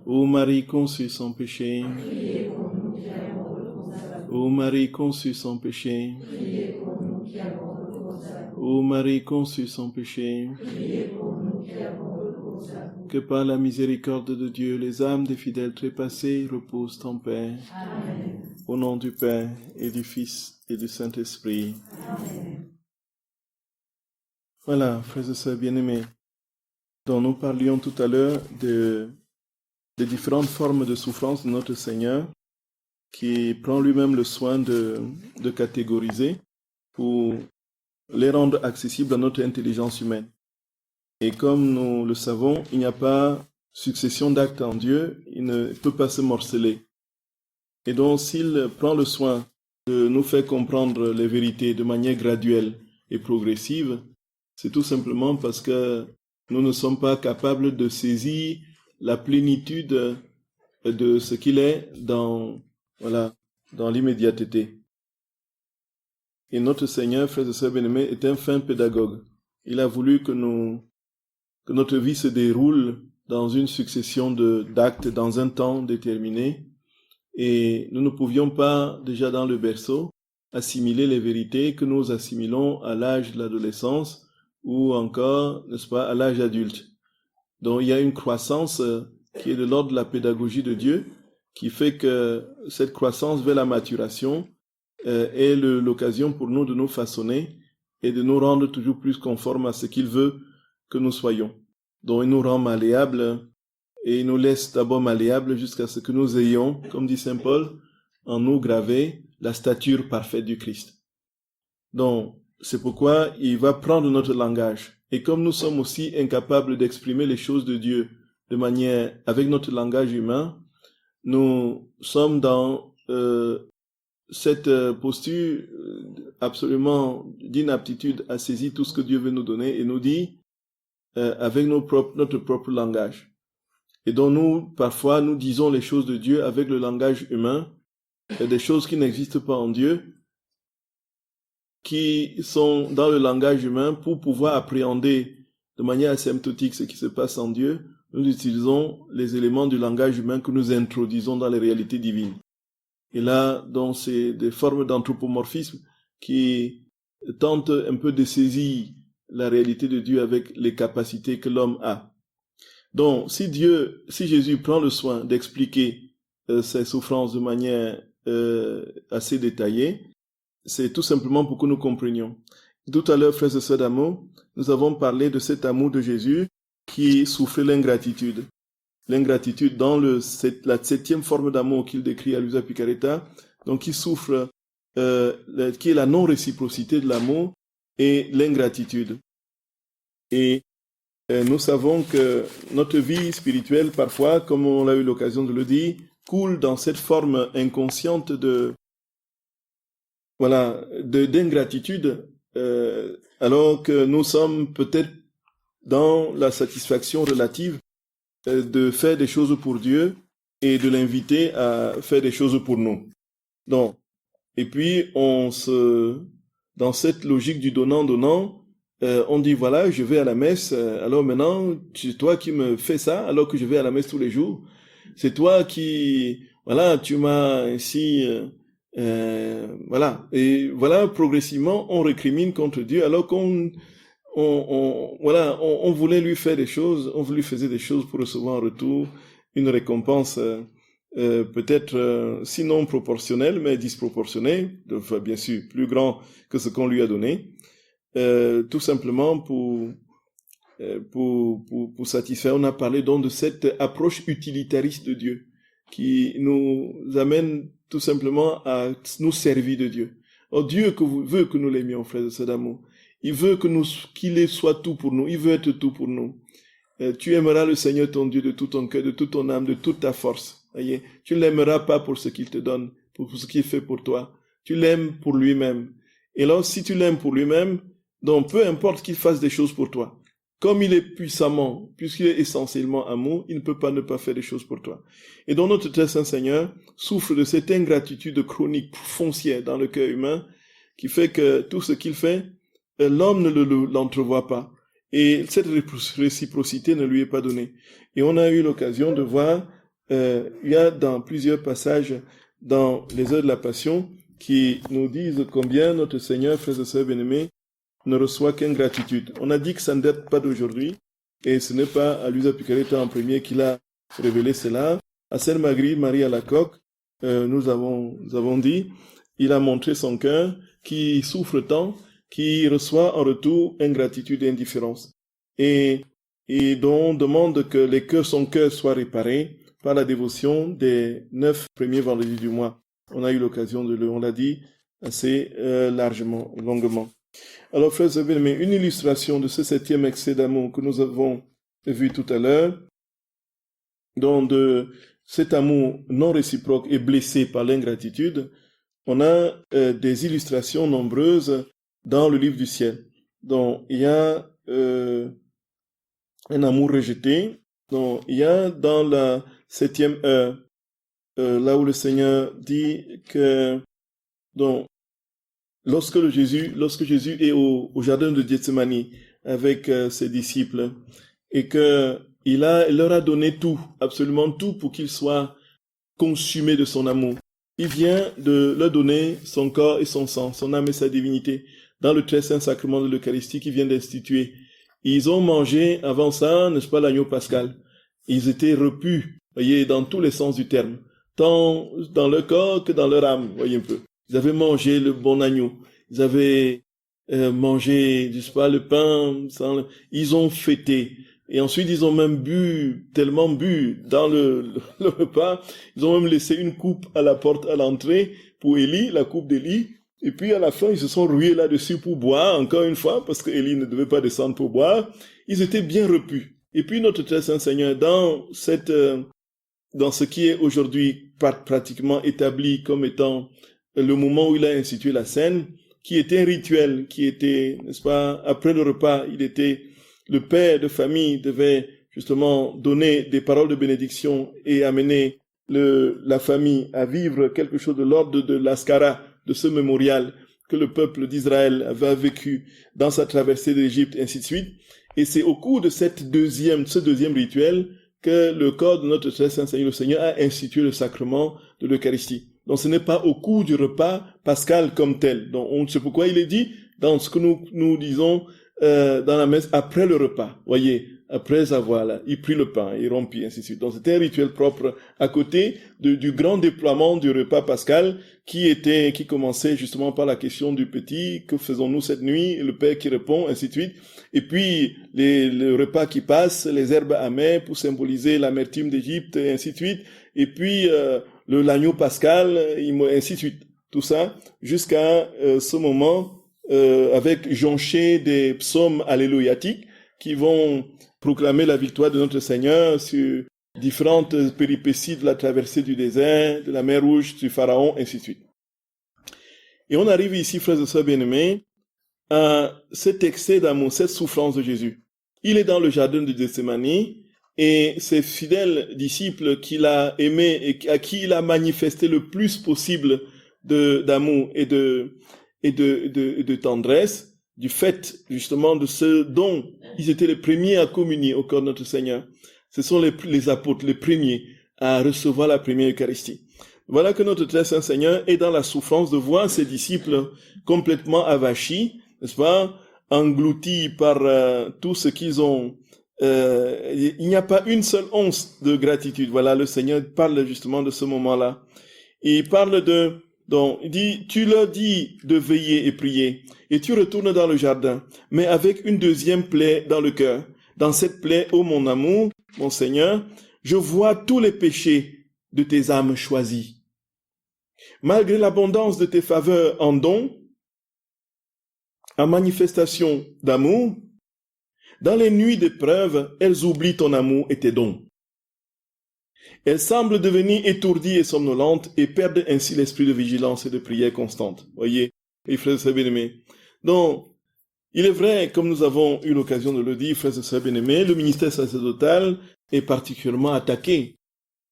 Ô Marie conçue sans péché, ô Marie conçue sans péché, ô Marie conçue sans péché, que par la miséricorde de Dieu, les âmes des fidèles trépassés reposent en paix. Amen. Au nom du Père et du Fils et du Saint-Esprit. Amen. Voilà, frères et sœurs bien-aimés, dont nous parlions tout à l'heure des différentes formes de souffrance de notre Seigneur, qui prend lui-même le soin de catégoriser pour les rendre accessibles à notre intelligence humaine. Et comme nous le savons, il n'y a pas succession d'actes en Dieu, il ne peut pas se morceler. Et donc, s'il prend le soin de nous faire comprendre les vérités de manière graduelle et progressive, c'est tout simplement parce que nous ne sommes pas capables de saisir la plénitude de ce qu'il est dans l'immédiateté. Et notre Seigneur, frères et sœurs bien-aimés, est un fin pédagogue. Il a voulu que notre vie se déroule dans une succession d'actes dans un temps déterminé. Et nous ne pouvions pas, déjà dans le berceau, assimiler les vérités que nous assimilons à l'âge de l'adolescence ou encore, n'est-ce pas, à l'âge adulte. Donc il y a une croissance qui est de l'ordre de la pédagogie de Dieu, qui fait que cette croissance vers la maturation est l'occasion pour nous de nous façonner et de nous rendre toujours plus conformes à ce qu'il veut que nous soyons. Donc il nous rend malléables et il nous laisse d'abord malléables jusqu'à ce que nous ayons, comme dit saint Paul, en nous gravé la stature parfaite du Christ. Donc c'est pourquoi il va prendre notre langage. Et comme nous sommes aussi incapables d'exprimer les choses de Dieu de manière avec notre langage humain, nous sommes dans cette posture absolument d'inaptitude à saisir tout ce que Dieu veut nous donner et nous dit avec notre propre langage. Et donc nous, parfois, nous disons les choses de Dieu avec le langage humain, des choses qui n'existent pas en Dieu, qui sont dans le langage humain pour pouvoir appréhender de manière asymptotique ce qui se passe en Dieu. Nous utilisons les éléments du langage humain que nous introduisons dans les réalités divines. Et là, donc, c'est des formes d'anthropomorphisme qui tentent un peu de saisir la réalité de Dieu avec les capacités que l'homme a. Donc, si Jésus prend le soin d'expliquer ses souffrances de manière assez détaillée, c'est tout simplement pour que nous comprenions. Tout à l'heure, frères et sœurs d'amour, nous avons parlé de cet amour de Jésus qui souffrait l'ingratitude. L'ingratitude dans la 7e forme d'amour qu'il décrit à Luisa Picaretta, donc qui souffre, qui est la non-réciprocité de l'amour et l'ingratitude. Et nous savons que notre vie spirituelle, parfois, comme on a eu l'occasion de le dire, coule dans cette forme inconsciente d'ingratitude, alors que nous sommes peut-être dans la satisfaction relative de faire des choses pour Dieu et de l'inviter à faire des choses pour nous. Donc, et puis dans cette logique du donnant-donnant, on dit voilà, je vais à la messe, alors maintenant, c'est toi qui me fais ça, alors que je vais à la messe tous les jours. C'est toi qui, voilà, tu m'as ainsi, voilà. Et voilà, progressivement, on récrimine contre Dieu, alors qu'on voulait lui faire des choses, on lui faisait des choses pour recevoir en retour une récompense peut-être sinon proportionnelle, mais disproportionnée, enfin, bien sûr, plus grand que ce qu'on lui a donné, tout simplement pour satisfaire. On a parlé donc de cette approche utilitariste de Dieu qui nous amène tout simplement à nous servir de Dieu. Oh, Dieu veut que nous l'aimions, frères et sœurs d'amour. Il veut qu'il soit tout pour nous. Il veut être tout pour nous. Tu aimeras le Seigneur ton Dieu de tout ton cœur, de toute ton âme, de toute ta force. Voyez, tu ne l'aimeras pas pour ce qu'il te donne, pour ce qu'il fait pour toi. Tu l'aimes pour lui-même. Et alors, si tu l'aimes pour lui-même, donc peu importe qu'il fasse des choses pour toi. Comme il est puissamment, puisqu'il est essentiellement amour, il ne peut pas ne pas faire des choses pour toi. Et donc notre très saint Seigneur souffre de cette ingratitude chronique foncière dans le cœur humain qui fait que tout ce qu'il fait, l'homme ne l'entrevoit pas. et cette réciprocité ne lui est pas donnée. Et on a eu l'occasion de voir, il y a dans plusieurs passages dans les heures de la Passion qui nous disent combien notre Seigneur, frères et sœurs bien-aimés, ne reçoit qu'ingratitude. On a dit que ça ne date pas d'aujourd'hui, et ce n'est pas à Luisa Picaretta en premier qu'il a révélé cela. À Sainte Marguerite Marie Alacoque, nous avons dit, il a montré son cœur qui souffre tant, qui reçoit en retour ingratitude et indifférence. Et dont on demande que son cœur soit réparé par la dévotion des 9 premiers vendredis du mois. On a eu l'occasion on l'a dit assez longuement. Alors, frères et sœurs, mais une illustration de ce 7e excès d'amour que nous avons vu tout à l'heure, dont de cet amour non réciproque est blessé par l'ingratitude, on a des illustrations nombreuses dans le livre du ciel. Donc, il y a un amour rejeté. Donc, il y a dans la 7e heure, là où le Seigneur dit que, donc, lorsque Jésus est au jardin de Gethsémani avec ses disciples, et que il leur a donné tout, absolument tout, pour qu'ils soient consumés de son amour. Il vient de leur donner son corps et son sang, son âme et sa divinité, dans le très saint sacrement de l'Eucharistie qu'il vient d'instituer. Ils ont mangé avant ça, n'est-ce pas, l'agneau pascal. Ils étaient repus, voyez, dans tous les sens du terme, tant dans leur corps que dans leur âme, voyez un peu. Ils avaient mangé le bon agneau, ils avaient mangé, n'est-ce pas, le pain, ils ont fêté. Et ensuite, ils ont même tellement bu dans le repas, ils ont même laissé une coupe à la porte, à l'entrée, pour Élie, la coupe d'Élie. Et puis, à la fin, ils se sont rués là-dessus pour boire, encore une fois, parce que Élie ne devait pas descendre pour boire. Ils étaient bien repus. Et puis, notre très saint Seigneur, dans ce qui est aujourd'hui pratiquement établi comme étant le moment où il a institué la scène, qui était un rituel, qui était, n'est-ce pas, après le repas, le père de famille devait justement donner des paroles de bénédiction et amener la famille à vivre quelque chose de l'ordre de l'Askara, de ce mémorial que le peuple d'Israël avait vécu dans sa traversée d'Égypte, ainsi de suite. Et c'est au cours de ce deuxième rituel que le corps de notre très saint Seigneur, le Seigneur, a institué le sacrement de l'Eucharistie. Donc ce n'est pas au cours du repas pascal comme tel. Donc c'est pourquoi il est dit dans ce que nous disons dans la messe après le repas. Voyez, après avoir il prit le pain, il rompit, ainsi de suite. Donc c'était un rituel propre à côté du grand déploiement du repas pascal qui commençait justement par la question du petit, que faisons-nous cette nuit? Et le père qui répond, ainsi de suite. Et puis le repas qui passe, les herbes amères pour symboliser l'amertume d'Égypte, et ainsi de suite. Et puis l'agneau pascal, ainsi de suite. Tout ça jusqu'à ce moment avec jonché des psaumes alléluiatiques qui vont proclamer la victoire de notre Seigneur sur différentes péripéties de la traversée du désert, de la mer Rouge, du Pharaon, ainsi de suite. Et on arrive ici, frères et sœurs bien-aimés, à cet excès d'amour, cette souffrance de Jésus. Il est dans le jardin de Gethsémani et ses fidèles disciples qu'il a aimés et à qui il a manifesté le plus possible d'amour et de tendresse, du fait justement de ce dont ils étaient les premiers à communier au corps de notre Seigneur. Ce sont les apôtres, les premiers à recevoir la première Eucharistie. Voilà que notre très saint Seigneur est dans la souffrance de voir ses disciples complètement avachis, n'est-ce pas, engloutis par tout ce qu'ils ont. Il n'y a pas une seule once de gratitude. Voilà, le Seigneur parle justement de ce moment-là. Et il parle donc, il dit, tu leur dis de veiller et prier, et tu retournes dans le jardin, mais avec une deuxième plaie dans le cœur. Dans cette plaie, ô mon amour, mon Seigneur, je vois tous les péchés de tes âmes choisies. Malgré l'abondance de tes faveurs en dons, en manifestation d'amour, dans les nuits d'épreuve, elles oublient ton amour et tes dons. Elles semblent devenir étourdies et somnolentes et perdent ainsi l'esprit de vigilance et de prière constante. Voyez, les frères et sœurs bien-aimés. Donc, il est vrai, comme nous avons eu l'occasion de le dire, frères et sœurs bien-aimés, le ministère sacerdotal est particulièrement attaqué.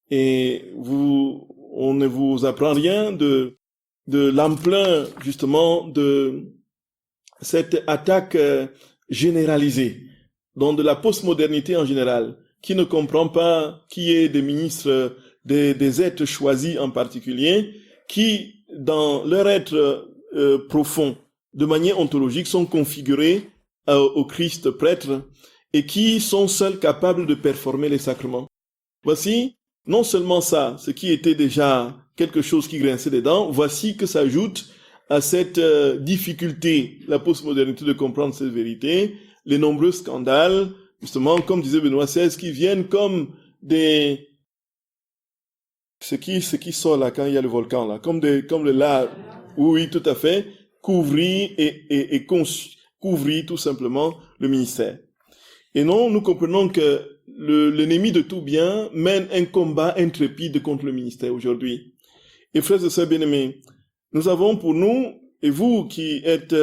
Et on ne vous apprend rien de l'ampleur, justement, de cette attaque généralisée. dans de la postmodernité en général, qui ne comprend pas qui est des ministres, des êtres choisis en particulier, qui, dans leur être profond, de manière ontologique, sont configurés au Christ prêtre et qui sont seuls capables de performer les sacrements. Voici, non seulement ça, ce qui était déjà quelque chose qui grinçait des dents, voici que s'ajoute à cette difficulté, la postmodernité, de comprendre cette vérité, les nombreux scandales, justement, comme disait Benoît XVI, qui viennent comme des... Ce qui sort là quand il y a le volcan, là, comme le lave, oui, tout à fait, couvrir couvrir tout simplement le ministère. Et non, nous comprenons que l'ennemi de tout bien mène un combat intrépide contre le ministère aujourd'hui. Et frères et sœurs bien-aimés, nous avons pour nous, et vous qui êtes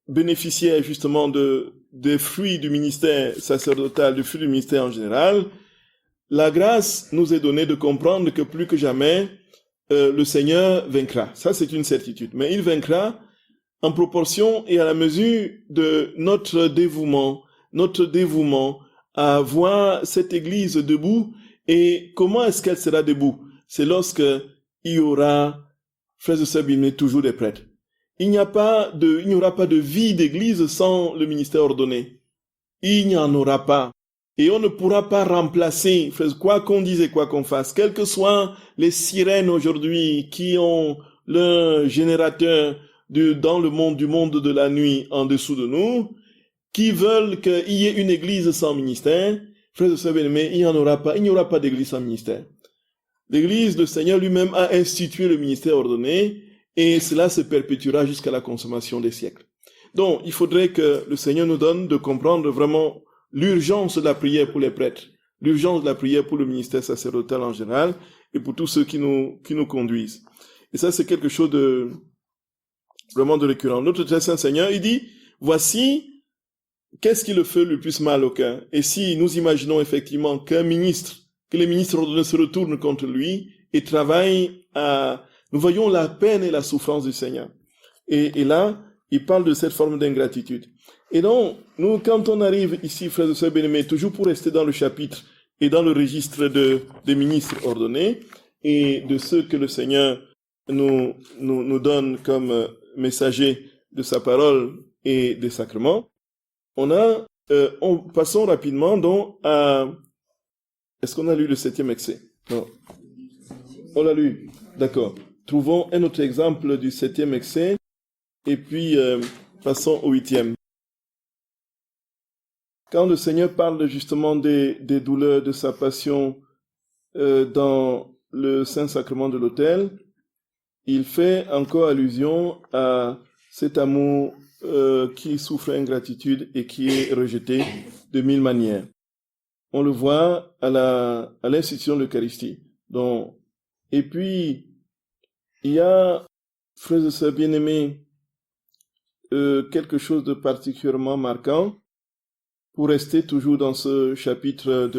bénéficiaires justement des fruits du ministère sacerdotal, des fruits du ministère en général, la grâce nous est donnée de comprendre que plus que jamais, le Seigneur vaincra. Ça, c'est une certitude. Mais il vaincra en proportion et à la mesure de notre dévouement à voir cette Église debout. Et comment est-ce qu'elle sera debout? C'est lorsque il y aura, frères et sœurs bien-aimés, toujours des prêtres. Il n'y aura pas de vie d'Église sans le ministère ordonné. Il n'y en aura pas. Et on ne pourra pas remplacer, quoi qu'on dise et quoi qu'on fasse, quelles que soient les sirènes aujourd'hui qui ont leur générateur dans le monde du monde de la nuit en dessous de nous, qui veulent qu'il y ait une église sans ministère, frères et sœurs bien-aimés, il n'y aura pas d'église sans ministère. L'église, le Seigneur lui-même a institué le ministère ordonné, et cela se perpétuera jusqu'à la consommation des siècles. Donc, il faudrait que le Seigneur nous donne de comprendre vraiment l'urgence de la prière pour les prêtres, l'urgence de la prière pour le ministère sacerdotal en général, et pour tous ceux qui nous conduisent. Et ça, c'est quelque chose vraiment de récurrent. Notre très saint Seigneur, il dit, voici, qu'est-ce qui le fait le plus mal au cœur? Et si nous imaginons effectivement que les ministres ordonnés se retournent contre lui et travaillent nous voyons la peine et la souffrance du Seigneur. Et là, il parle de cette forme d'ingratitude. Et donc, nous, quand on arrive ici, frères et sœurs bien-aimés, toujours pour rester dans le chapitre et dans le registre des ministres ordonnés et de ceux que le Seigneur nous donne comme messagers de sa parole et des sacrements, passons rapidement donc à... Est-ce qu'on a lu le 7e excès? Non. On l'a lu. D'accord. Trouvons un autre exemple du 7e excès et puis passons au 8e. Quand le Seigneur parle justement des douleurs de sa passion dans le Saint-Sacrement de l'autel, il fait encore allusion à cet amour qui souffre ingratitude et qui est rejeté de 1000 manières. On le voit à l'institution de l'Eucharistie. Donc, et puis, il y a, frères et sœurs bien-aimés, quelque chose de particulièrement marquant pour rester toujours dans ce chapitre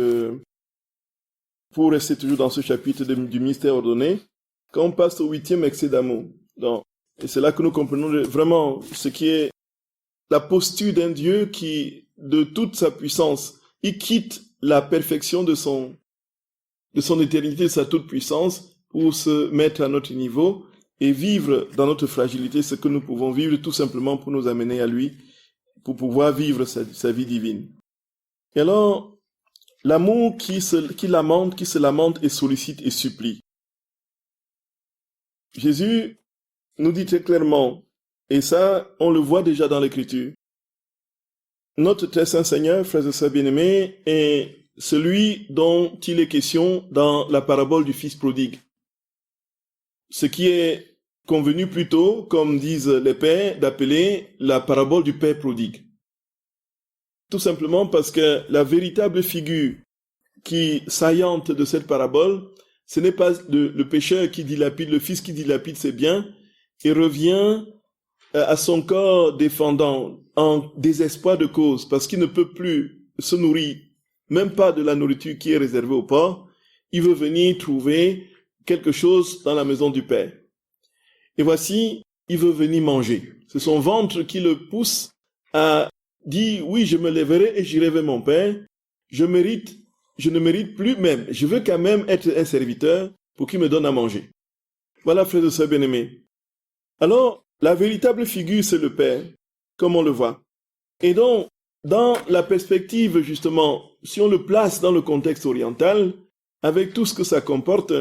du ministère ordonné, quand on passe au 8e excès d'amour. Donc, et c'est là que nous comprenons vraiment ce qui est la posture d'un Dieu qui, de toute sa puissance, il quitte la perfection de son éternité, de sa toute puissance, pour se mettre à notre niveau et vivre dans notre fragilité ce que nous pouvons vivre tout simplement pour nous amener à lui, pour pouvoir vivre sa vie divine. Et alors, l'amour qui se lamente et sollicite et supplie. Jésus nous dit très clairement, et ça, on le voit déjà dans l'Écriture, notre très saint Seigneur, frères et sœurs bien-aimés, est celui dont il est question dans la parabole du Fils prodigue. Ce qui est convenu plutôt, comme disent les pères, d'appeler la parabole du Père prodigue. Tout simplement parce que la véritable figure saillante de cette parabole, ce n'est pas le pécheur qui dilapide, le fils qui dilapide ses biens et revient à son corps défendant en désespoir de cause parce qu'il ne peut plus se nourrir, même pas de la nourriture qui est réservée aux porcs. Il veut venir trouver quelque chose dans la maison du Père. Et voici, il veut venir manger. C'est son ventre qui le pousse à dit, oui, je me lèverai et j'irai vers mon Père. Je ne mérite plus même. Je veux quand même être un serviteur pour qu'il me donne à manger. Voilà, frères et sœurs bien-aimés. Alors, la véritable figure, c'est le Père, comme on le voit. Et donc, dans la perspective, justement, si on le place dans le contexte oriental, avec tout ce que ça comporte,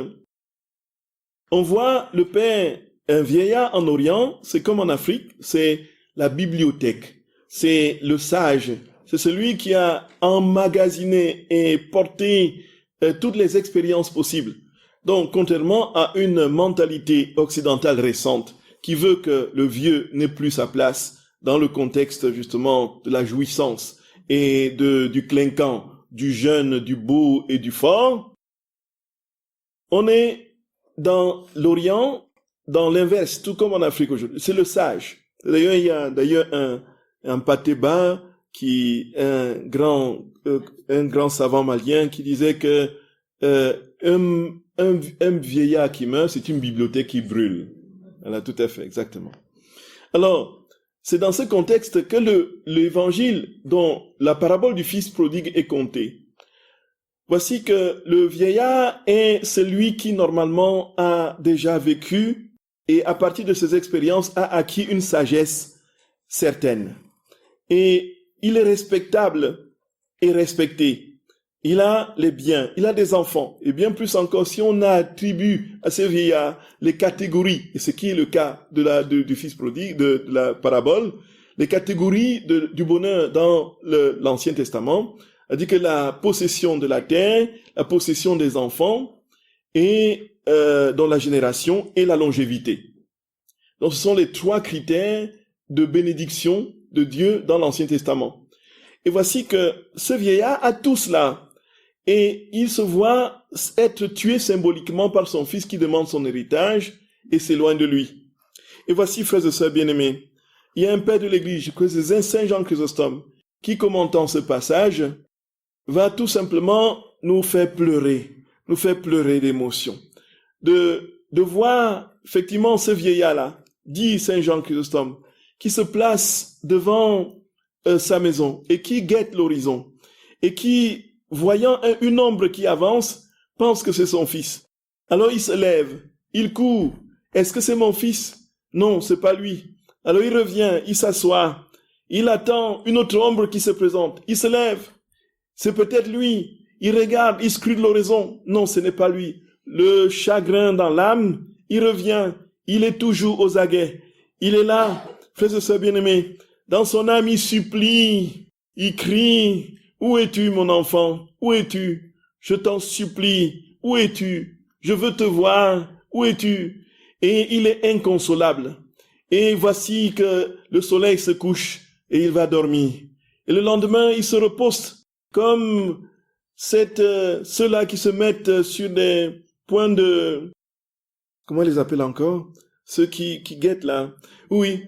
on voit le Père, un vieillard en Orient, c'est comme en Afrique, c'est la bibliothèque, c'est le sage, c'est celui qui a emmagasiné et porté toutes les expériences possibles. Donc, contrairement à une mentalité occidentale récente qui veut que le vieux n'ait plus sa place dans le contexte justement de la jouissance et du clinquant, du jeune, du beau et du fort, on est dans l'Orient, dans l'inverse, tout comme en Afrique aujourd'hui. C'est le sage. D'ailleurs, il y a un Patéba, un grand savant malien, qui disait que un vieillard qui meurt, c'est une bibliothèque qui brûle. Voilà, tout à fait, exactement. Alors, c'est dans ce contexte que l'évangile dont la parabole du fils prodigue est contée. Voici que le vieillard est celui qui normalement a déjà vécu et à partir de ses expériences a acquis une sagesse certaine. Et il est respectable et respecté. Il a les biens, il a des enfants. Et bien plus encore, si on attribue à ce vieillard les catégories, et ce qui est le cas du fils prodigue, de la parabole, les catégories du bonheur dans l'Ancien Testament, c'est-à-dire que la possession de la terre, la possession des enfants, et dans la génération, et la longévité. Donc ce sont les 3 critères de bénédiction de Dieu dans l'Ancien Testament. Et voici que ce vieillard a tout cela. Et il se voit être tué symboliquement par son fils qui demande son héritage et s'éloigne de lui. Et voici, frères et sœurs bien-aimés, il y a un père de l'Église, c'est Saint Jean Chrysostome, qui, commentant ce passage, va tout simplement nous faire pleurer d'émotion. De voir effectivement ce vieillard-là, dit Saint Jean Chrysostome, qui se place devant sa maison et qui guette l'horizon et qui, voyant une ombre qui avance, pense que c'est son fils. Alors il se lève, il court. Est-ce que c'est mon fils? Non, c'est pas lui. Alors il revient, il s'assoit, il attend une autre ombre qui se présente. Il se lève, c'est peut-être lui. Il regarde, il scrute l'horizon. Non, ce n'est pas lui. Le chagrin dans l'âme, il revient, il est toujours aux aguets. Il est là, frères et sœurs bien-aimés. Dans son âme, il supplie, il crie. Où es-tu, mon enfant? Où es-tu? Je t'en supplie. Où es-tu? Je veux te voir. Où es-tu? Et il est inconsolable. Et voici que le soleil se couche et il va dormir. Et le lendemain, il se repose comme ceux-là qui se mettent sur des points de... Comment ils les appellent encore? Ceux qui guettent là. Oui.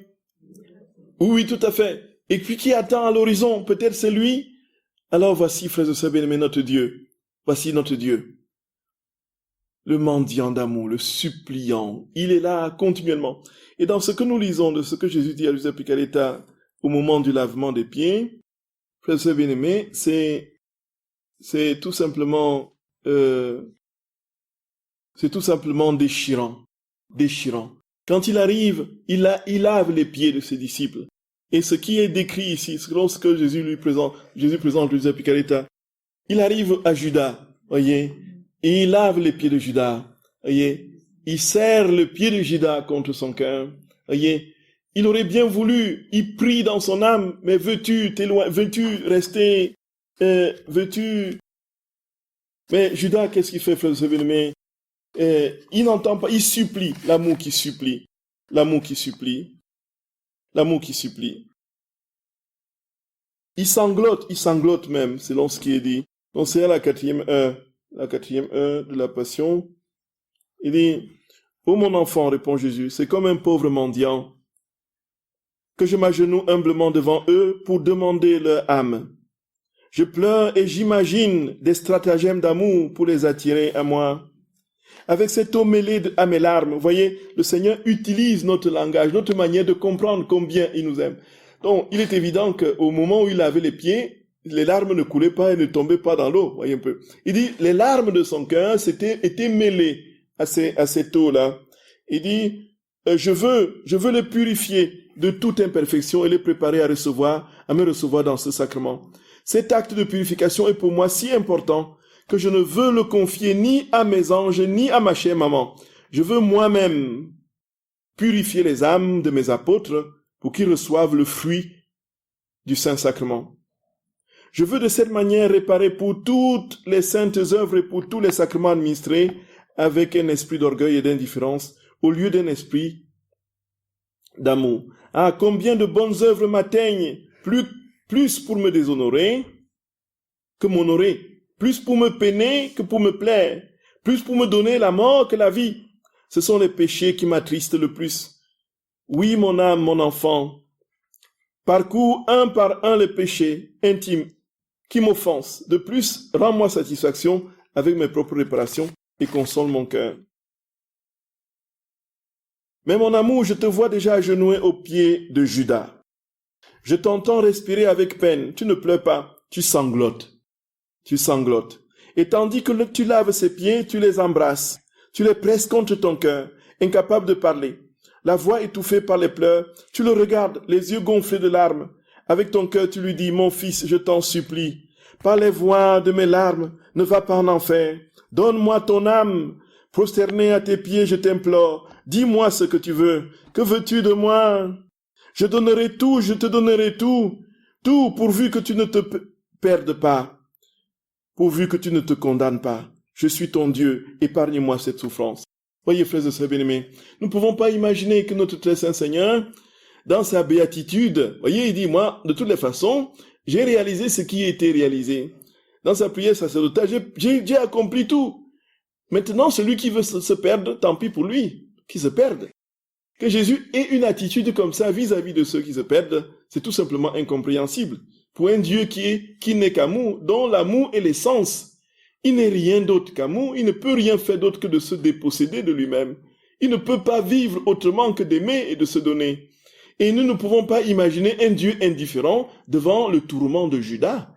Oui, tout à fait. Et puis qui attend à l'horizon? Peut-être c'est lui. Alors voici, frères et sœurs bien-aimés, notre Dieu. Voici notre Dieu. Le mendiant d'amour, le suppliant. Il est là continuellement. Et dans ce que nous lisons de ce que Jésus dit à Joseph Picaretta au moment du lavement des pieds, frères et sœurs bien-aimés, c'est tout simplement déchirant. Déchirant. Quand il arrive, il lave les pieds de ses disciples. Et ce qui est décrit ici, selon ce que Jésus présente Joseph Picaretta, il arrive à Judas, voyez, et il lave les pieds de Judas, voyez, il serre le pied de Judas contre son cœur, voyez, il aurait bien voulu, il prie dans son âme, mais veux-tu rester, mais Judas, qu'est-ce qu'il fait, frère de bien-aimé? Il n'entend pas, il supplie, l'amour qui supplie. Il sanglote même, selon ce qui est dit. Donc c'est à la quatrième heure de la Passion. Il dit, ô mon enfant, répond Jésus, c'est comme un pauvre mendiant, que je m'agenouille humblement devant eux pour demander leur âme. Je pleure et j'imagine des stratagèmes d'amour pour les attirer à moi. Avec cette eau mêlée à mes larmes, vous voyez, le Seigneur utilise notre langage, notre manière de comprendre combien il nous aime. Donc, il est évident qu'au moment où il lavait les pieds, les larmes ne coulaient pas et ne tombaient pas dans l'eau. Voyez un peu. Il dit, les larmes de son cœur étaient mêlées à cette eau-là. Il dit, je veux les purifier de toute imperfection et les préparer à me recevoir dans ce sacrement. Cet acte de purification est pour moi si important que je ne veux le confier ni à mes anges, ni à ma chère maman. Je veux moi-même purifier les âmes de mes apôtres pour qu'ils reçoivent le fruit du Saint-Sacrement. Je veux de cette manière réparer pour toutes les saintes œuvres et pour tous les sacrements administrés avec un esprit d'orgueil et d'indifférence au lieu d'un esprit d'amour. Ah, combien de bonnes œuvres m'atteignent, plus pour me déshonorer que m'honorer, plus pour me peiner que pour me plaire, plus pour me donner la mort que la vie. Ce sont les péchés qui m'attristent le plus. Oui, mon âme, mon enfant, parcours un par un les péchés intimes qui m'offensent. De plus, rends-moi satisfaction avec mes propres réparations et console mon cœur. Mais mon amour, je te vois déjà agenouillé aux pieds de Judas. Je t'entends respirer avec peine. Tu ne pleures pas, tu sanglotes. Tu sanglotes. Et tandis que tu laves ses pieds, tu les embrasses. Tu les presses contre ton cœur, incapable de parler. La voix étouffée par les pleurs, tu le regardes, les yeux gonflés de larmes. Avec ton cœur, tu lui dis, mon fils, je t'en supplie. Par les voix de mes larmes, ne va pas en enfer. Donne-moi ton âme. Prosterné à tes pieds, je t'implore. Dis-moi ce que tu veux. Que veux-tu de moi? Je donnerai tout, je te donnerai tout. Tout pourvu que tu ne te perdes pas. Pourvu que tu ne te condamnes pas. Je suis ton Dieu, épargne-moi cette souffrance. Voyez, frères et sœurs bien-aimés, nous ne pouvons pas imaginer que notre très saint Seigneur, dans sa béatitude, voyez, il dit, moi, de toutes les façons, j'ai réalisé ce qui a été réalisé. Dans sa prière sacerdotale, j'ai accompli tout. Maintenant, celui qui veut se perdre, tant pis pour lui, qui se perde. Que Jésus ait une attitude comme ça vis-à-vis de ceux qui se perdent, c'est tout simplement incompréhensible. Pour un Dieu qui n'est qu'amour, dont l'amour est l'essence. Il n'est rien d'autre qu'amour, il ne peut rien faire d'autre que de se déposséder de lui-même. Il ne peut pas vivre autrement que d'aimer et de se donner. Et nous ne pouvons pas imaginer un Dieu indifférent devant le tourment de Judas.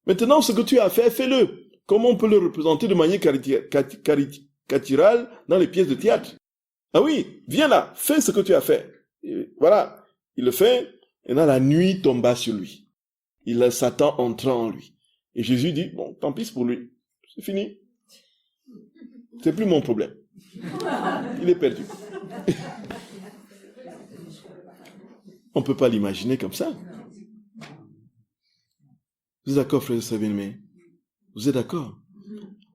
Maintenant, ce que tu as fait, fais-le. Comment on peut le représenter de manière caricaturale dans les pièces de théâtre? Ah oui, viens là, fais ce que tu as fait. Et voilà, il le fait, et là la nuit tomba sur lui. Satan entra en lui. Et Jésus dit, bon, tant pis pour lui, c'est fini. C'est plus mon problème. Il est perdu. On ne peut pas l'imaginer comme ça. Vous êtes d'accord, frères et sœurs bien-aimés? Vous êtes d'accord?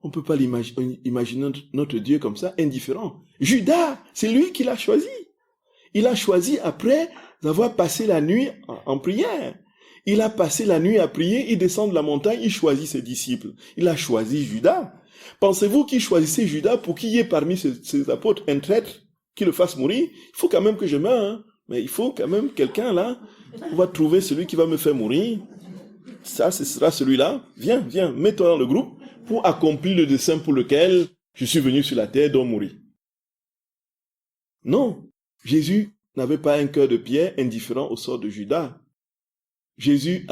On ne peut pas imaginer notre Dieu comme ça, indifférent. Judas, c'est lui qui l'a choisi. Il l'a choisi après avoir passé la nuit en prière. Il a passé la nuit à prier, il descend de la montagne, il choisit ses disciples. Il a choisi Judas. Pensez-vous qu'il choisissait Judas pour qu'il y ait parmi ses apôtres un traître qui le fasse mourir? Il faut quand même que je meure, hein? Mais il faut quand même quelqu'un là. On va trouver celui qui va me faire mourir. Ça, ce sera celui-là. Viens, mets-toi dans le groupe pour accomplir le dessein pour lequel je suis venu sur la terre, donc mourir. Non, Jésus n'avait pas un cœur de pierre indifférent au sort de Judas. Jésus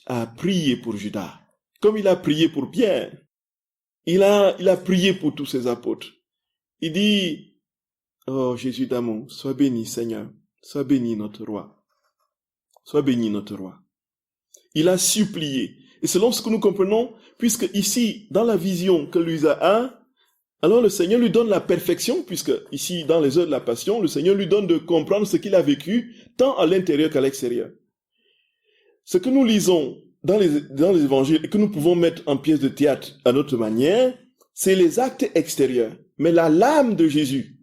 a prié pour Judas, comme il a prié pour Pierre. Il a prié pour tous ses apôtres. Il dit, oh Jésus d'amour, sois béni Seigneur, sois béni notre roi. Sois béni notre roi. Il a supplié. Et selon ce que nous comprenons, puisque ici, dans la vision que Luisa a, alors le Seigneur lui donne la perfection, puisque ici, dans les heures de la Passion, le Seigneur lui donne de comprendre ce qu'il a vécu, tant à l'intérieur qu'à l'extérieur. Ce que nous lisons dans les évangiles et que nous pouvons mettre en pièce de théâtre à notre manière, c'est les actes extérieurs. Mais l'âme de Jésus,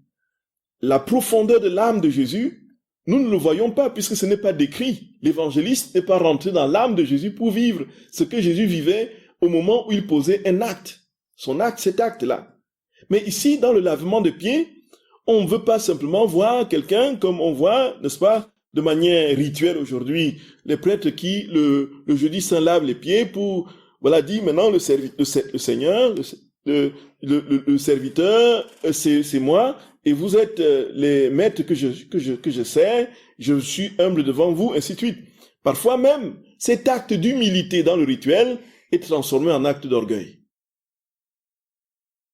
la profondeur de l'âme de Jésus, nous ne le voyons pas puisque ce n'est pas décrit. L'évangéliste n'est pas rentré dans l'âme de Jésus pour vivre ce que Jésus vivait au moment où il posait un acte. Son acte, cet acte-là. Mais ici, dans le lavement de pieds, on ne veut pas simplement voir quelqu'un comme on voit, n'est-ce pas, de manière rituelle aujourd'hui, les prêtres qui, le jeudi saint, lavent les pieds pour, voilà, dit maintenant le Seigneur, le serviteur, c'est moi, et vous êtes les maîtres que je sers, je suis humble devant vous, ainsi de suite. Parfois même, cet acte d'humilité dans le rituel est transformé en acte d'orgueil.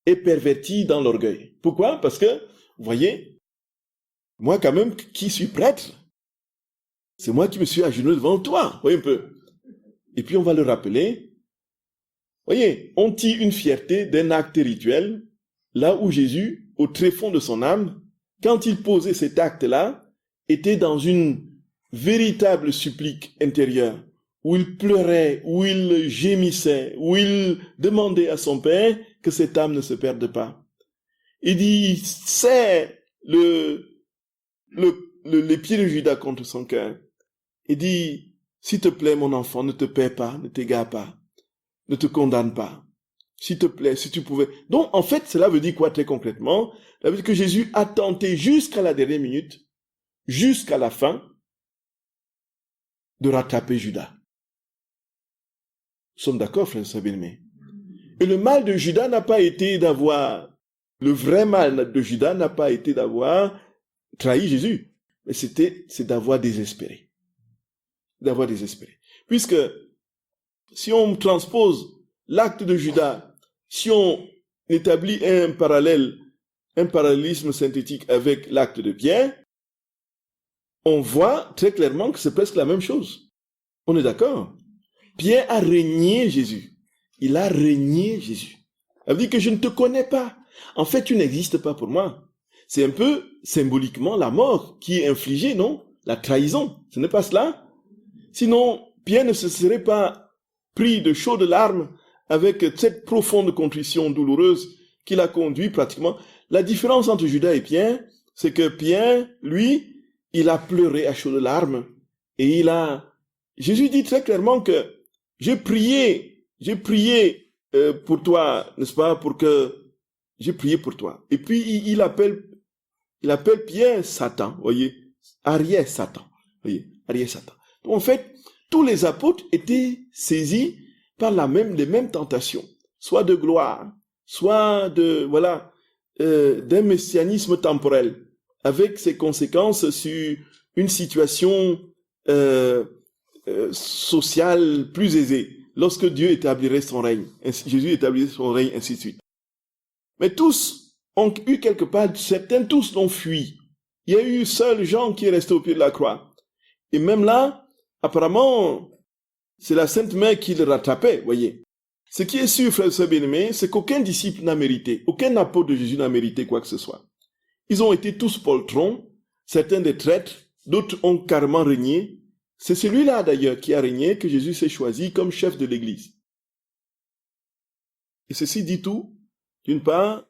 Et perverti dans l'orgueil. Pourquoi? Parce que, vous voyez, moi quand même, qui suis prêtre, c'est moi qui me suis agenouillé devant toi, voyez un peu. Et puis on va le rappeler. Voyez, on tire une fierté d'un acte rituel, là où Jésus, au tréfonds de son âme, quand il posait cet acte-là, était dans une véritable supplique intérieure, où il pleurait, où il gémissait, où il demandait à son Père que cette âme ne se perde pas. Il dit, c'est les pieds de Judas contre son cœur. Il dit, s'il te plaît, mon enfant, ne te perds pas, ne t'égare pas, ne te condamne pas. S'il te plaît, si tu pouvais. Donc, en fait, cela veut dire quoi très concrètement? Ça veut dire que Jésus a tenté jusqu'à la dernière minute, jusqu'à la fin, de rattraper Judas. Nous sommes d'accord, frères et sœurs bien-aimés. Et le mal de Judas n'a pas été d'avoir, le vrai mal de Judas n'a pas été d'avoir trahi Jésus, mais c'est d'avoir désespéré. D'avoir désespéré. Puisque, si on transpose l'acte de Judas, si on établit un parallélisme synthétique avec l'acte de Pierre, on voit très clairement que c'est presque la même chose. On est d'accord? Pierre a renié Jésus. Il a renié Jésus. Ça veut dire que je ne te connais pas. En fait, tu n'existes pas pour moi. C'est un peu symboliquement la mort qui est infligée, non? La trahison. Ce n'est pas cela? Sinon, Pierre ne se serait pas pris de chaudes larmes avec cette profonde contrition douloureuse qui l'a conduit pratiquement. La différence entre Judas et Pierre, c'est que Pierre, lui, il a pleuré à chaudes larmes et Jésus dit très clairement que j'ai prié pour toi, n'est-ce pas, j'ai prié pour toi. Et puis il appelle Pierre Satan, voyez, arrière Satan, voyez, arrière Satan. Donc, en fait, tous les apôtres étaient saisis par les mêmes tentations, soit de gloire, soit d'un messianisme temporel, avec ses conséquences sur une situation sociale plus aisée, lorsque Dieu établirait son règne, Jésus établirait son règne, ainsi de suite. Mais tous ont eu quelque part, tous l'ont fui. Il y a eu seul Jean qui est resté au pied de la croix. Et même là, apparemment, c'est la Sainte Mère qui le rattrapait, voyez. Ce qui est sûr, frères et sœurs bien-aimés, c'est qu'aucun disciple n'a mérité, aucun apôtre de Jésus n'a mérité quoi que ce soit. Ils ont été tous poltrons, certains des traîtres, d'autres ont carrément régné. C'est celui-là d'ailleurs qui a régné que Jésus s'est choisi comme chef de l'Église. Et ceci dit tout, d'une part,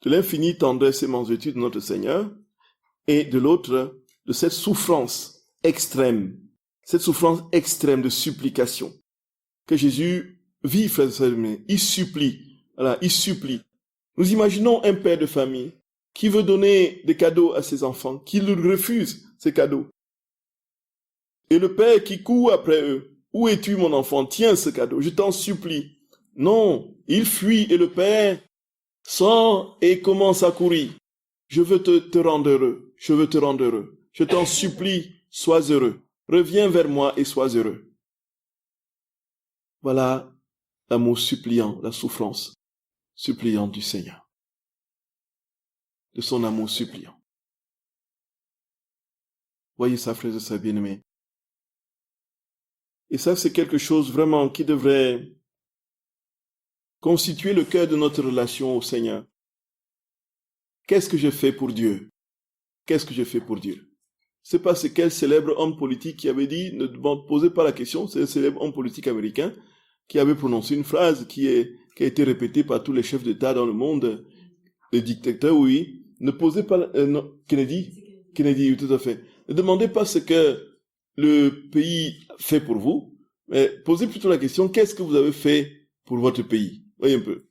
de l'infinie tendresse et mansuétude de notre Seigneur, et de l'autre, de cette souffrance extrême de supplication que Jésus vit, frères et sœurs, il supplie. Nous imaginons un père de famille qui veut donner des cadeaux à ses enfants, qui lui refuse ces cadeaux. Et le père qui court après eux. Où es-tu, mon enfant? Tiens ce cadeau, je t'en supplie. Non, il fuit et le père sort et commence à courir. Je veux te rendre heureux. Je veux te rendre heureux. Je t'en supplie, sois heureux. Reviens vers moi et sois heureux. Voilà l'amour suppliant, la souffrance suppliante du Seigneur. De son amour suppliant. Voyez ça, frères et sœurs bien-aimés. Et ça, c'est quelque chose vraiment qui devrait constituer le cœur de notre relation au Seigneur. Qu'est-ce que je fais pour Dieu? Qu'est-ce que je fais pour Dieu? C'est pas ce quel célèbre homme politique qui avait dit, ne posez pas la question, c'est un célèbre homme politique américain qui avait prononcé une phrase qui a été répétée par tous les chefs d'État dans le monde, les dictateurs, oui, ne posez pas, Kennedy, tout à fait. Ne demandez pas ce que le pays fait pour vous, mais posez plutôt la question, qu'est-ce que vous avez fait pour votre pays? Voyez un peu.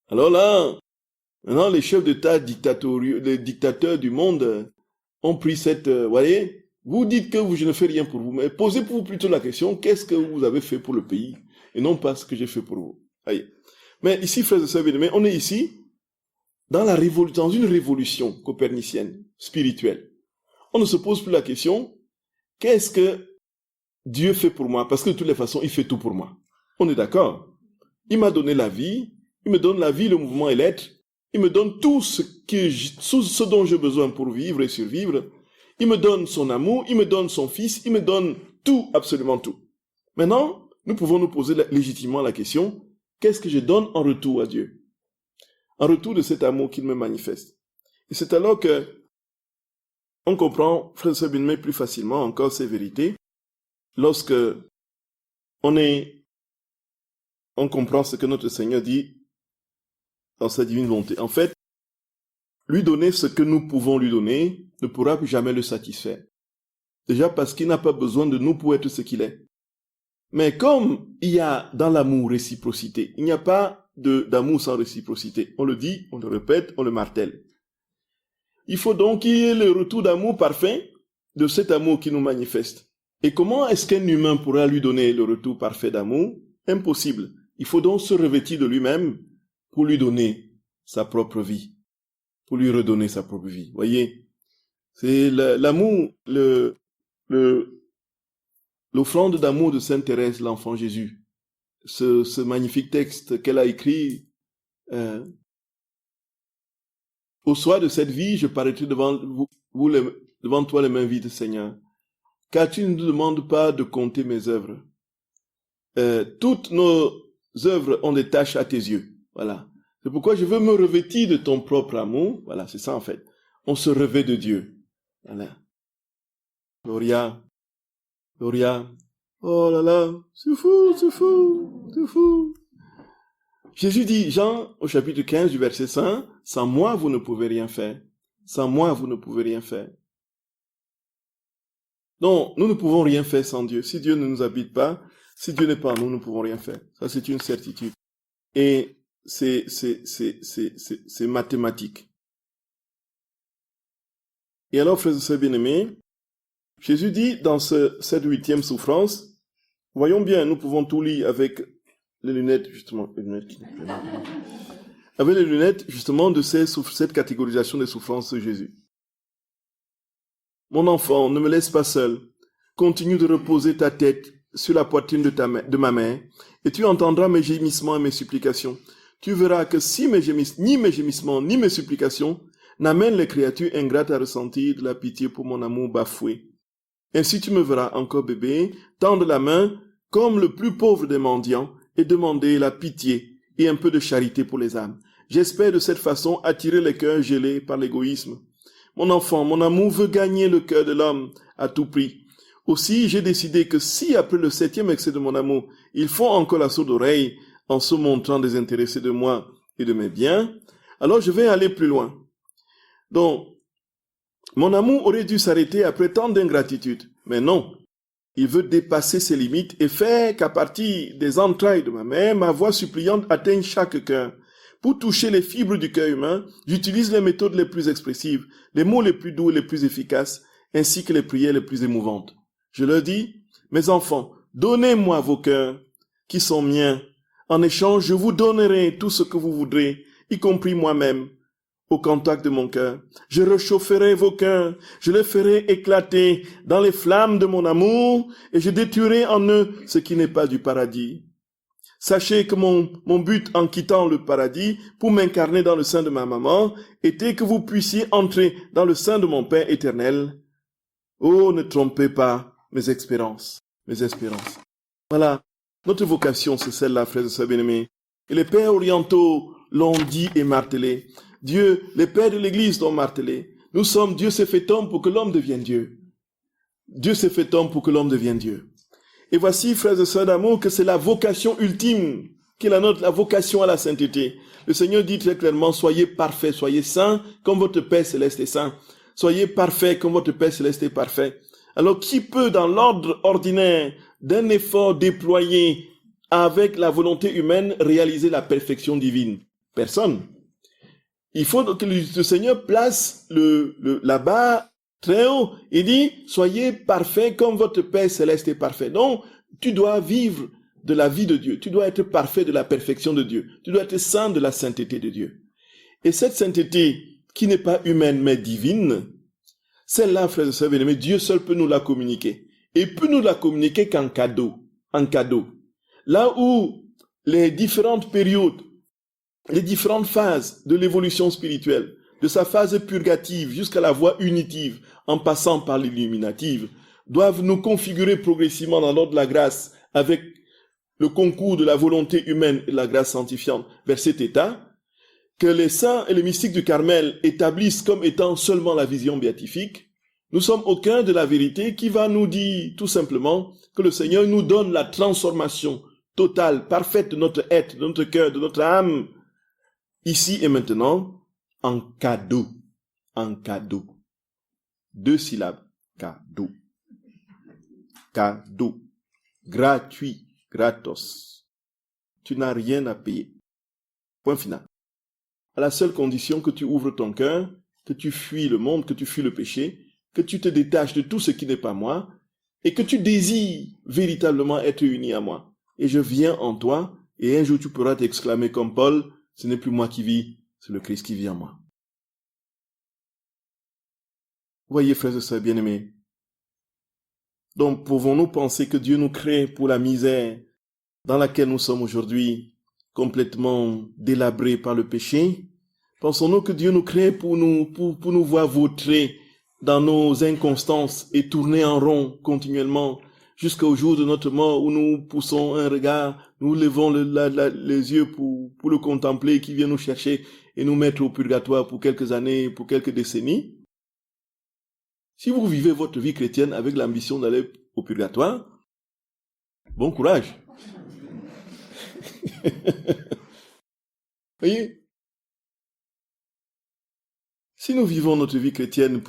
Alors là, maintenant les chefs d'État les dictateurs du monde ont pris voyez, vous dites que je ne fais rien pour vous, mais posez-vous plutôt la question, qu'est-ce que vous avez fait pour le pays, et non pas ce que j'ai fait pour vous. Voyez. Mais ici, frères et sœurs bien-aimés, on est ici dans une révolution copernicienne, spirituelle. On ne se pose plus la question, qu'est-ce que Dieu fait pour moi? Parce que de toutes les façons, il fait tout pour moi. On est d'accord? Il m'a donné la vie, il me donne la vie, le mouvement et l'être. Il me donne tout ce dont j'ai besoin pour vivre et survivre. Il me donne son amour, il me donne son fils, il me donne tout, absolument tout. Maintenant, nous pouvons nous poser légitimement la question, qu'est-ce que je donne en retour à Dieu? En retour de cet amour qu'il me manifeste. Et c'est alors que on comprend, frère et sœurs bien-aimés, plus facilement encore ces vérités, lorsque on comprend ce que notre Seigneur dit dans sa divine volonté. En fait, lui donner ce que nous pouvons lui donner ne pourra plus jamais le satisfaire. Déjà parce qu'il n'a pas besoin de nous pour être ce qu'il est. Mais comme il y a dans l'amour réciprocité, il n'y a pas d'amour sans réciprocité. On le dit, on le répète, on le martèle. Il faut donc qu'il y ait le retour d'amour parfait de cet amour qui nous manifeste. Et comment est-ce qu'un humain pourra lui donner le retour parfait d'amour? Impossible. Il faut donc se revêtir de lui-même pour lui donner sa propre vie, pour lui redonner sa propre vie. Voyez, c'est l'amour, l'offrande d'amour de Sainte Thérèse, l'enfant Jésus. Ce magnifique texte qu'elle a écrit, au soir de cette vie, je paraîtrai devant toi les mains vides, Seigneur, car tu ne nous demandes pas de compter mes œuvres. Toutes nos œuvres ont des tâches à tes yeux. Voilà. C'est pourquoi je veux me revêtir de ton propre amour. Voilà, c'est ça en fait. On se revêt de Dieu. Voilà. Gloria. Gloria. Oh là là, c'est fou, c'est fou, c'est fou. Jésus dit, Jean, au chapitre 15 du verset 5, « Sans moi, vous ne pouvez rien faire. Sans moi, vous ne pouvez rien faire. » Donc, nous ne pouvons rien faire sans Dieu. Si Dieu ne nous habite pas, si Dieu n'est pas en nous, nous ne pouvons rien faire. Ça, c'est une certitude. Et c'est mathématique. Et alors, frères et sœurs bien-aimés, Jésus dit dans cette 8e souffrance, voyons bien, nous pouvons tout lire avec les lunettes, justement, avec les lunettes, justement, de cette catégorisation des souffrances de Jésus. Mon enfant, ne me laisse pas seul. Continue de reposer ta tête sur la poitrine de ma mère, et tu entendras mes gémissements et mes supplications. Tu verras que si ni mes gémissements, ni mes supplications n'amènent les créatures ingrates à ressentir de la pitié pour mon amour bafoué. Ainsi tu me verras encore bébé, tendre la main comme le plus pauvre des mendiants et demander la pitié et un peu de charité pour les âmes. J'espère de cette façon attirer les cœurs gelés par l'égoïsme. Mon enfant, mon amour veut gagner le cœur de l'homme à tout prix. Aussi, j'ai décidé que si après le 7e excès de mon amour, ils font encore la sourde oreille en se montrant désintéressés de moi et de mes biens, alors je vais aller plus loin. Donc, mon amour aurait dû s'arrêter après tant d'ingratitude. Mais non, il veut dépasser ses limites et faire qu'à partir des entrailles de ma mère, ma voix suppliante atteigne chaque cœur. Pour toucher les fibres du cœur humain, j'utilise les méthodes les plus expressives, les mots les plus doux et les plus efficaces, ainsi que les prières les plus émouvantes. Je leur dis, mes enfants, donnez-moi vos cœurs, qui sont miens. En échange, je vous donnerai tout ce que vous voudrez, y compris moi-même, au contact de mon cœur. Je réchaufferai vos cœurs, je les ferai éclater dans les flammes de mon amour, et je détruirai en eux ce qui n'est pas du paradis. Sachez que mon but en quittant le paradis pour m'incarner dans le sein de ma maman était que vous puissiez entrer dans le sein de mon Père éternel. Oh, ne trompez pas mes espérances. Voilà, notre vocation, c'est celle-là, frères et sœurs bien-aimés. Et les pères orientaux l'ont dit et martelé. Dieu, les pères de l'Église l'ont martelé. Nous sommes, Dieu s'est fait homme pour que l'homme devienne Dieu. Dieu s'est fait homme pour que l'homme devienne Dieu. Et voici, frères et sœurs d'amour, que c'est la vocation ultime qui est la nôtre, la vocation à la sainteté. Le Seigneur dit très clairement, soyez parfaits, soyez saints comme votre Père céleste est saint. Soyez parfaits comme votre Père céleste est parfait. Alors, qui peut, dans l'ordre ordinaire d'un effort déployé avec la volonté humaine, réaliser la perfection divine? Personne. Il faut que le Seigneur place la barre très haut. Il dit, soyez parfaits comme votre Père céleste est parfait. Donc, tu dois vivre de la vie de Dieu. Tu dois être parfait de la perfection de Dieu. Tu dois être saint de la sainteté de Dieu. Et cette sainteté, qui n'est pas humaine mais divine, celle-là, frères et sœurs bien-aimés, Dieu seul peut nous la communiquer. Et peut nous la communiquer qu'en cadeau. En cadeau. Là où les différentes périodes, les différentes phases de l'évolution spirituelle, de sa phase purgative jusqu'à la voie unitive, en passant par l'illuminative, doivent nous configurer progressivement dans l'ordre de la grâce avec le concours de la volonté humaine et de la grâce sanctifiante vers cet état, que les saints et les mystiques du Carmel établissent comme étant seulement la vision béatifique. Nous sommes au cœur de la vérité qui va nous dire tout simplement que le Seigneur nous donne la transformation totale, parfaite de notre être, de notre cœur, de notre âme, ici et maintenant, en cadeau. En cadeau. 2 syllabes. Cadeau. Cadeau. Gratuit. Gratos. Tu n'as rien à payer. Point final. À la seule condition que tu ouvres ton cœur, que tu fuis le monde, que tu fuis le péché, que tu te détaches de tout ce qui n'est pas moi, et que tu désires véritablement être uni à moi. Et je viens en toi, et un jour tu pourras t'exclamer comme Paul, ce n'est plus moi qui vis, c'est le Christ qui vit en moi. Voyez, frères et sœurs bien-aimés, donc pouvons-nous penser que Dieu nous crée pour la misère dans laquelle nous sommes aujourd'hui, complètement délabrés par le péché? Pensons-nous que Dieu nous crée pour nous voir vautrer dans nos inconstances et tourner en rond continuellement jusqu'au jour de notre mort où nous poussons un regard, nous levons les yeux pour le contempler, qui vient nous chercher et nous mettre au purgatoire pour quelques années, pour quelques décennies? Si vous vivez votre vie chrétienne avec l'ambition d'aller au purgatoire, bon courage. Voyez? Si nous vivons notre vie chrétienne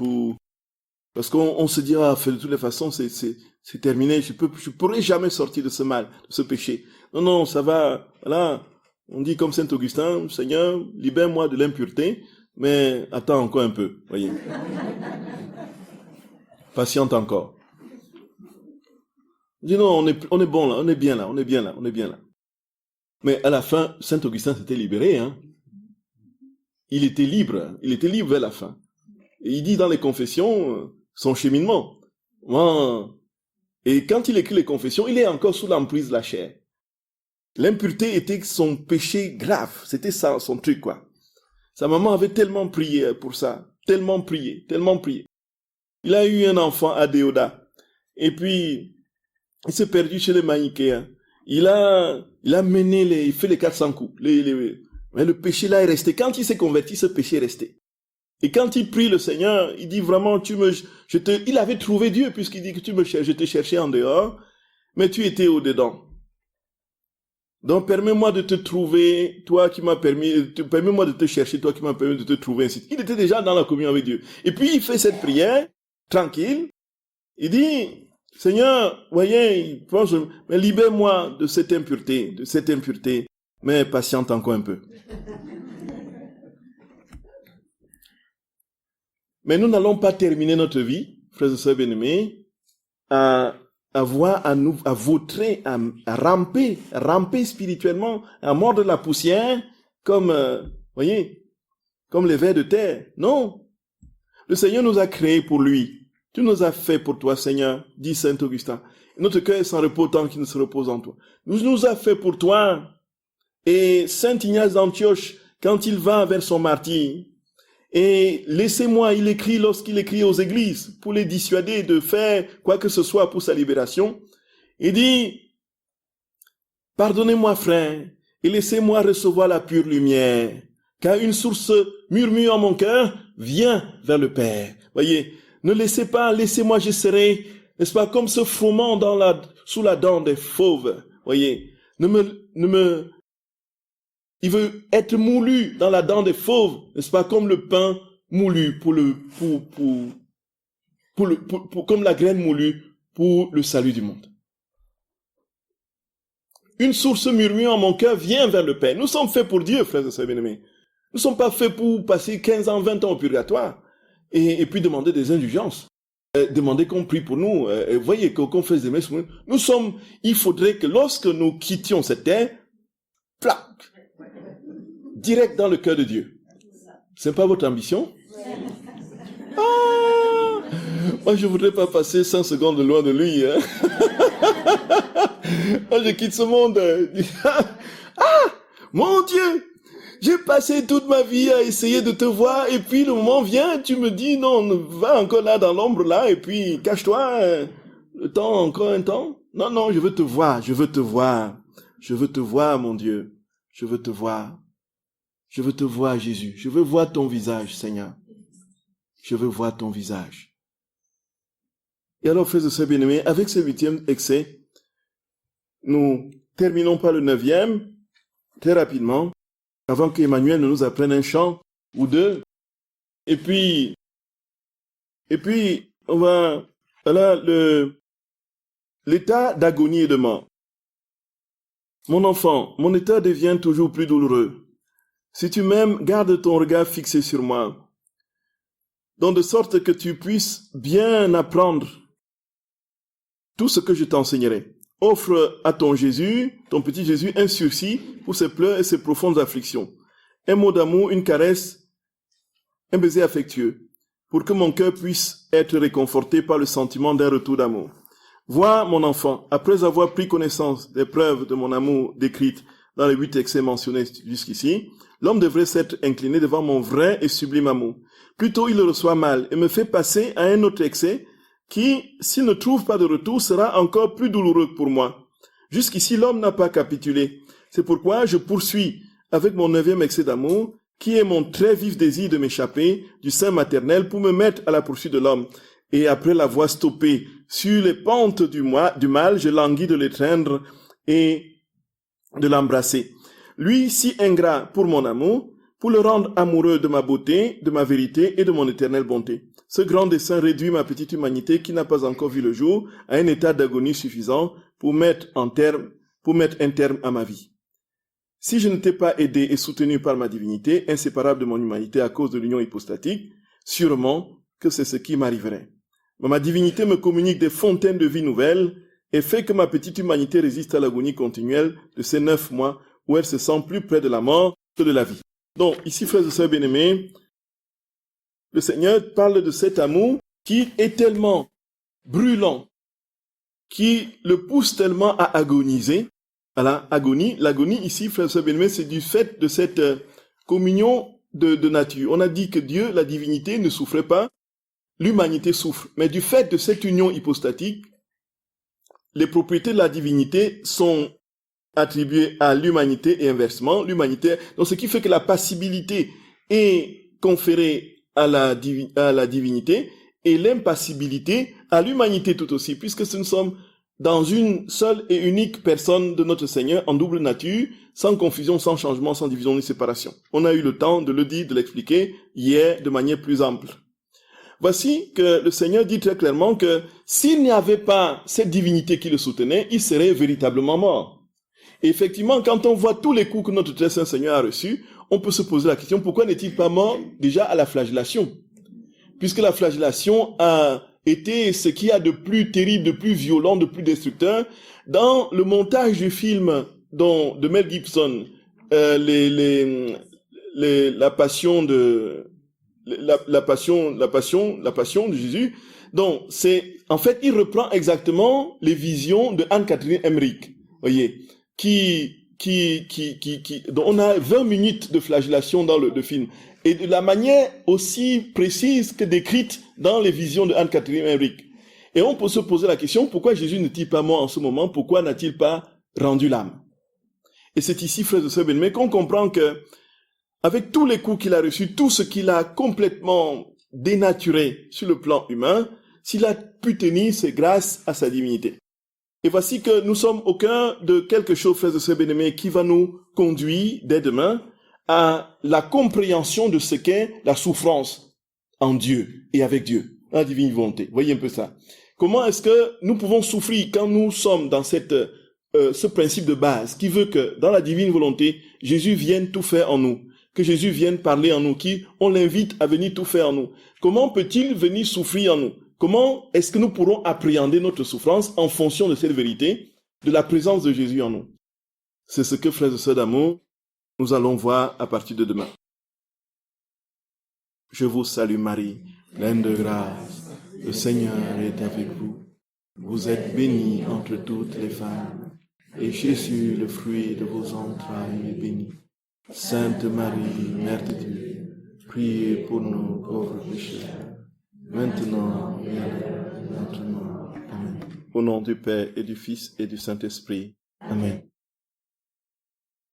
parce qu'on se dit, de toutes les façons, c'est terminé, je pourrai jamais sortir de ce mal, de ce péché. Non, ça va, voilà. On dit comme Saint Augustin, Seigneur, libère-moi de l'impureté, mais attends encore un peu, voyez. Patiente encore. Je dis non, on est bon là, on est bien là. Mais à la fin, Saint Augustin s'était libéré, hein. Il était libre vers la fin. Et il dit dans les confessions, son cheminement. Et quand il écrit les confessions, il est encore sous l'emprise de la chair. L'impureté était son péché grave, c'était ça, son truc, quoi. Sa maman avait tellement prié pour ça, tellement prié. Il a eu un enfant à Déoda. Et puis, il s'est perdu chez les Manichéens. Il a il fait les 400 coups. Mais le péché là est resté. Quand il s'est converti, ce péché est resté. Et quand il prie le Seigneur, il dit vraiment, il avait trouvé Dieu, puisqu'il dit que je te cherchais en dehors, mais tu étais au-dedans. Donc, permets-moi de te trouver, permets-moi de te chercher, toi qui m'as permis de te trouver ainsi. Il était déjà dans la communion avec Dieu. Et puis, il fait cette prière, tranquille. Il dit, Seigneur, voyez, mais libère-moi de cette impureté, mais patiente encore un peu. Mais nous n'allons pas terminer notre vie, frères et sœurs bien-aimés, à vautrer, à ramper spirituellement, à mordre la poussière, comme, comme les vers de terre. Non. Le Seigneur nous a créés pour lui. Tu nous as fait pour toi, Seigneur, dit Saint Augustin. Notre cœur est sans repos tant qu'il ne se repose en toi. Nous a fait pour toi. Et Saint Ignace d'Antioche, quand il va vers son martyre, et laissez-moi, lorsqu'il écrit aux églises, pour les dissuader de faire quoi que ce soit pour sa libération, il dit, pardonnez-moi frère, et laissez-moi recevoir la pure lumière, car une source murmure en mon cœur vient vers le Père. Voyez, ne laissez pas, laissez-moi, je serai, n'est-ce pas, comme ce froment sous la dent des fauves. Voyez, il veut être moulu dans la dent des fauves, n'est-ce pas, comme le pain moulu comme la graine moulue pour le salut du monde. Une source murmure en mon cœur vient vers le Père. Nous sommes faits pour Dieu, frères et sœurs bien-aimés. Nous ne sommes pas faits pour passer 15 ans, 20 ans au purgatoire et puis demander des indulgences. demander qu'on prie pour nous. Voyez qu'on fasse des messes pour nous. Il faudrait que lorsque nous quittions cette terre, plac, direct dans le cœur de Dieu. C'est pas votre ambition? Ah, moi, je voudrais pas passer 5 secondes loin de lui. Hein. Moi, je quitte ce monde. Ah, mon Dieu! J'ai passé toute ma vie à essayer de te voir, et puis le moment vient, tu me dis, non, va encore là dans l'ombre là, et puis cache-toi, le temps, encore un temps. Non, non, je veux te voir, je veux te voir. Je veux te voir, mon Dieu. Je veux te voir. Je veux te voir, Jésus. Je veux voir ton visage, Seigneur. Je veux voir ton visage. Et alors, frères et sœurs bien-aimés, avec ce 8e excès, nous terminons par le 9e, très rapidement, avant qu'Emmanuel ne nous apprenne un chant ou deux. Et puis, on va, voilà, l'état d'agonie et de mort. Mon enfant, mon état devient toujours plus douloureux. Si tu m'aimes, garde ton regard fixé sur moi, donc de sorte que tu puisses bien apprendre tout ce que je t'enseignerai. Offre à ton Jésus, ton petit Jésus, un sursis pour ses pleurs et ses profondes afflictions. Un mot d'amour, une caresse, un baiser affectueux, pour que mon cœur puisse être réconforté par le sentiment d'un retour d'amour. Vois, mon enfant, après avoir pris connaissance des preuves de mon amour décrites dans les 8 excès mentionnés jusqu'ici, l'homme devrait s'être incliné devant mon vrai et sublime amour. Plutôt il le reçoit mal et me fait passer à un autre excès qui, s'il ne trouve pas de retour, sera encore plus douloureux pour moi. Jusqu'ici, l'homme n'a pas capitulé. C'est pourquoi je poursuis avec mon 9e excès d'amour, qui est mon très vif désir de m'échapper du sein maternel pour me mettre à la poursuite de l'homme. Et après l'avoir stoppé sur les pentes du mal, je languis de l'étreindre et de l'embrasser. Lui, si ingrat pour mon amour, pour le rendre amoureux de ma beauté, de ma vérité et de mon éternelle bonté. Ce grand dessein réduit ma petite humanité qui n'a pas encore vu le jour à un état d'agonie suffisant pour mettre un terme à ma vie. Si je ne t'ai pas aidé et soutenu par ma divinité, inséparable de mon humanité à cause de l'union hypostatique, sûrement que c'est ce qui m'arriverait. Mais ma divinité me communique des fontaines de vie nouvelles et fait que ma petite humanité résiste à l'agonie continuelle de ces 9 mois où elle se sent plus près de la mort que de la vie. Donc, ici, frères et sœurs bien-aimés, le Seigneur parle de cet amour qui est tellement brûlant, qui le pousse tellement à agoniser. Voilà, agonie. L'agonie, ici, frères et sœurs bien-aimés, c'est du fait de cette communion de nature. On a dit que Dieu, la divinité, ne souffrait pas, l'humanité souffre. Mais du fait de cette union hypostatique, les propriétés de la divinité sont attribuées à l'humanité et inversement, l'humanité. Donc, ce qui fait que la passibilité est conférée à la divinité et l'impassibilité à l'humanité tout aussi, puisque nous sommes dans une seule et unique personne de notre Seigneur en double nature, sans confusion, sans changement, sans division ni séparation. On a eu le temps de le dire, de l'expliquer hier de manière plus ample. Voici que le Seigneur dit très clairement que s'il n'y avait pas cette divinité qui le soutenait, il serait véritablement mort. Et effectivement, quand on voit tous les coups que notre très saint Seigneur a reçus, on peut se poser la question, pourquoi n'est-il pas mort déjà à la flagellation? Puisque la flagellation a été ce qu'il y a de plus terrible, de plus violent, de plus destructeur. Dans le montage du film de Mel Gibson, la passion de Jésus, donc c'est, en fait, il reprend exactement les visions de Anne-Catherine Emmerich, voyez, dont on a 20 minutes de flagellation dans le film. Et de la manière aussi précise que décrite dans les visions de Anne-Catherine Emmerich. Et on peut se poser la question, pourquoi Jésus n'est-il pas mort en ce moment? Pourquoi n'a-t-il pas rendu l'âme? Et c'est ici, frères et sœurs bien-aimés, qu'on comprend que, avec tous les coups qu'il a reçus, tout ce qu'il a complètement dénaturé sur le plan humain, s'il a pu tenir, c'est grâce à sa divinité. Et voici que nous sommes au cœur de quelque chose, frères et sœurs bien-aimés, qui va nous conduire dès demain à la compréhension de ce qu'est la souffrance en Dieu et avec Dieu, la divine volonté. Voyez un peu ça. Comment est-ce que nous pouvons souffrir quand nous sommes dans ce principe de base qui veut que dans la divine volonté, Jésus vienne tout faire en nous, que Jésus vienne parler en nous, on l'invite à venir tout faire en nous. Comment peut-il venir souffrir en nous? Comment est-ce que nous pourrons appréhender notre souffrance en fonction de cette vérité, de la présence de Jésus en nous? C'est ce que, frères et sœurs d'amour, nous allons voir à partir de demain. Je vous salue Marie, pleine de grâce. Le Seigneur est avec vous. Vous êtes bénie entre toutes les femmes, et Jésus, le fruit de vos entrailles, est béni. Sainte Marie, Mère de Dieu, priez pour nous pauvres pécheurs, maintenant et à l'heure de notre mort. Amen. Au nom du Père et du Fils et du Saint-Esprit. Amen.